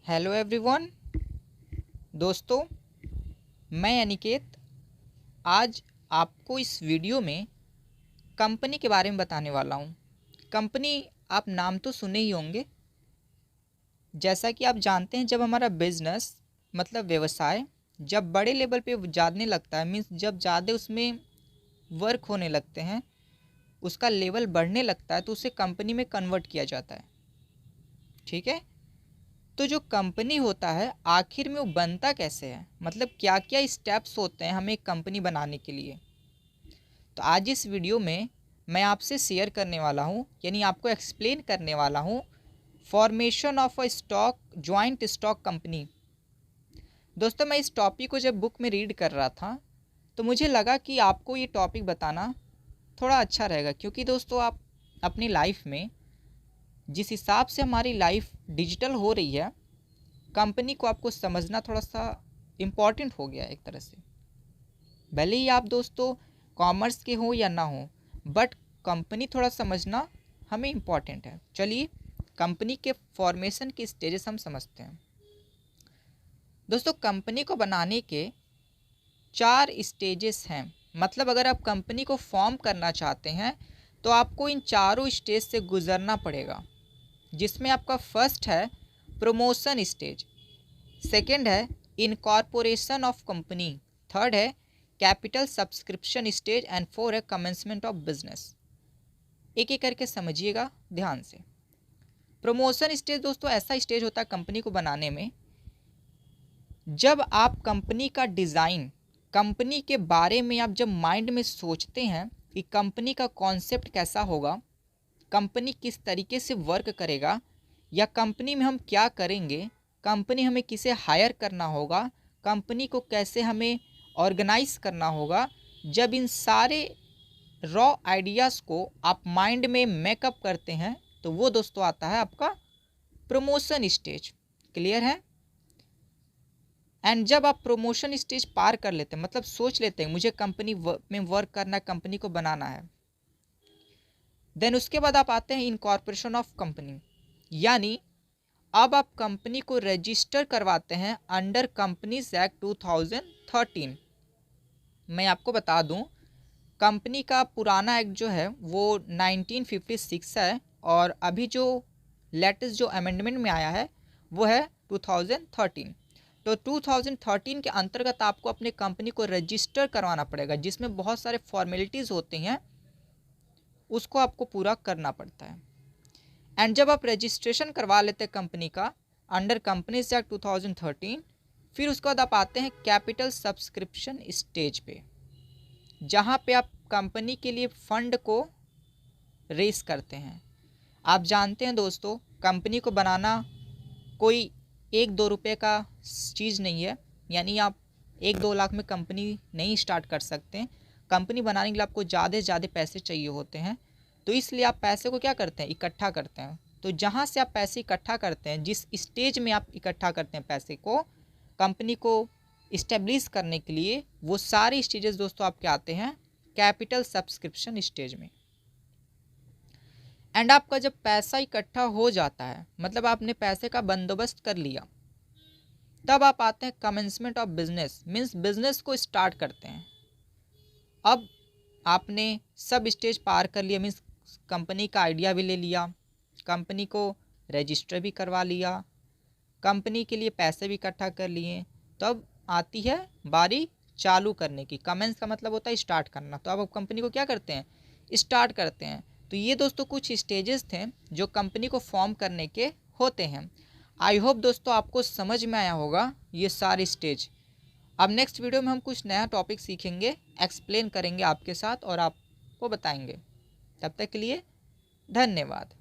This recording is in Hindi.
Hello everyone. दोस्तों, मैं अनिकेत आज आपको इस वीडियो में कंपनी के बारे में बताने वाला हूँ। कंपनी आप नाम तो सुने ही होंगे। जैसा कि आप जानते हैं, जब हमारा बिजनेस मतलब व्यवसाय जब बड़े लेवल पे जाने लगता है, मीन्स जब ज़्यादा उसमें वर्क होने लगते हैं, उसका लेवल बढ़ने लगता है, तो उसे कंपनी में कन्वर्ट किया जाता है। ठीक है। तो जो कंपनी होता है आखिर में वो बनता कैसे है, मतलब क्या क्या स्टेप्स होते हैं हमें एक कंपनी बनाने के लिए। तो आज इस वीडियो में मैं आपसे शेयर करने वाला हूँ, यानी आपको एक्सप्लेन करने वाला हूँ formation of a stock joint stock company. दोस्तों, मैं इस टॉपिक को जब बुक में रीड कर रहा था तो मुझे लगा कि आपको ये टॉपिक बताना थोड़ा अच्छा रहेगा, क्योंकि दोस्तों आप अपनी लाइफ में जिस हिसाब से हमारी लाइफ डिजिटल हो रही है, कंपनी को आपको समझना थोड़ा सा इम्पॉर्टेंट हो गया है एक तरह से। भले ही आप दोस्तों कॉमर्स के हो या ना हो, बट कंपनी थोड़ा समझना हमें इम्पॉर्टेंट है। चलिए कंपनी के फॉर्मेशन के स्टेजेस हम समझते हैं। दोस्तों, कंपनी को बनाने के 4 स्टेजेस हैं। मतलब अगर आप कंपनी को फॉर्म करना चाहते हैं तो आपको इन चारों स्टेज से गुजरना पड़ेगा, जिसमें आपका फर्स्ट है प्रमोशन स्टेज, सेकेंड है इनकॉर्पोरेशन ऑफ कंपनी, थर्ड है capital subscription stage and four है कमेंसमेंट ऑफ बिजनेस। एक एक करके समझिएगा ध्यान से। प्रमोशन स्टेज दोस्तों ऐसा स्टेज होता है कंपनी को बनाने में, जब आप कंपनी का डिज़ाइन, कंपनी के बारे में आप जब माइंड में सोचते हैं कि कंपनी का कॉन्सेप्ट कैसा होगा, कंपनी किस तरीके से वर्क करेगा, या कंपनी में हम क्या करेंगे, कंपनी हमें किसे हायर करना होगा, कंपनी को कैसे हमें ऑर्गेनाइज करना होगा। जब इन सारे रॉ आइडियाज़ को आप माइंड में मेकअप करते हैं तो वो दोस्तों आता है आपका प्रमोशन स्टेज। क्लियर है। एंड जब आप प्रमोशन स्टेज पार कर लेते हैं, मतलब सोच लेते हैं मुझे कंपनी में वर्क करना है, कंपनी को बनाना है, देन उसके बाद आप आते हैं इनकॉर्पोरेशन ऑफ कंपनी, यानी अब आप कंपनी को रजिस्टर करवाते हैं अंडर कंपनीज एक्ट 2013। मैं आपको बता दूं, कंपनी का पुराना एक्ट जो है वो 1956 है, और अभी जो लेटेस्ट जो अमेंडमेंट में आया है वो है 2013। तो 2013 के अंतर्गत आपको अपने कंपनी को रजिस्टर करवाना पड़ेगा, जिसमें बहुत सारे फॉर्मेलिटीज़ होती हैं, उसको आपको पूरा करना पड़ता है। एंड जब आप रजिस्ट्रेशन करवा लेते हैं कंपनी का अंडर कंपनीज एक्ट 2013, फिर उसके बाद आप आते हैं कैपिटल सब्सक्रिप्शन स्टेज पे, जहाँ पे आप कंपनी के लिए फंड को रेस करते हैं। आप जानते हैं दोस्तों, कंपनी को बनाना कोई 1-2 रुपये का चीज़ नहीं है, यानी आप 1-2 लाख में कंपनी नहीं स्टार्ट कर सकते। कंपनी बनाने के लिए आपको ज़्यादा से ज़्यादा पैसे चाहिए होते हैं, तो इसलिए आप पैसे को क्या करते हैं, इकट्ठा करते हैं। तो जहाँ से आप पैसे इकट्ठा करते हैं, जिस स्टेज में आप इकट्ठा करते हैं पैसे को कंपनी को इस्टेब्लिश करने के लिए, वो सारे स्टेजेस दोस्तों आपके आते हैं कैपिटल सब्सक्रिप्शन स्टेज में। एंड आपका जब पैसा इकट्ठा हो जाता है, मतलब आपने पैसे का बंदोबस्त कर लिया, तब आप आते हैं commencement of business, means business को स्टार्ट करते हैं। अब आपने सब स्टेज पार कर लिया, मीन्स कंपनी का आइडिया भी ले लिया, कंपनी को रजिस्टर भी करवा लिया, कंपनी के लिए पैसे भी इकट्ठा कर लिए, तब आती है बारी चालू करने की। कमेंस का मतलब होता है स्टार्ट करना। तो अब आप कंपनी को क्या करते हैं, स्टार्ट करते हैं। तो ये दोस्तों कुछ स्टेजेस थे जो कंपनी को फॉर्म करने के होते हैं। आई होप दोस्तों आपको समझ में आया होगा ये सारे स्टेज। अब नेक्स्ट वीडियो में हम कुछ नया टॉपिक सीखेंगे, एक्सप्लेन करेंगे आपके साथ और आपको बताएंगे। तब तक के लिए धन्यवाद।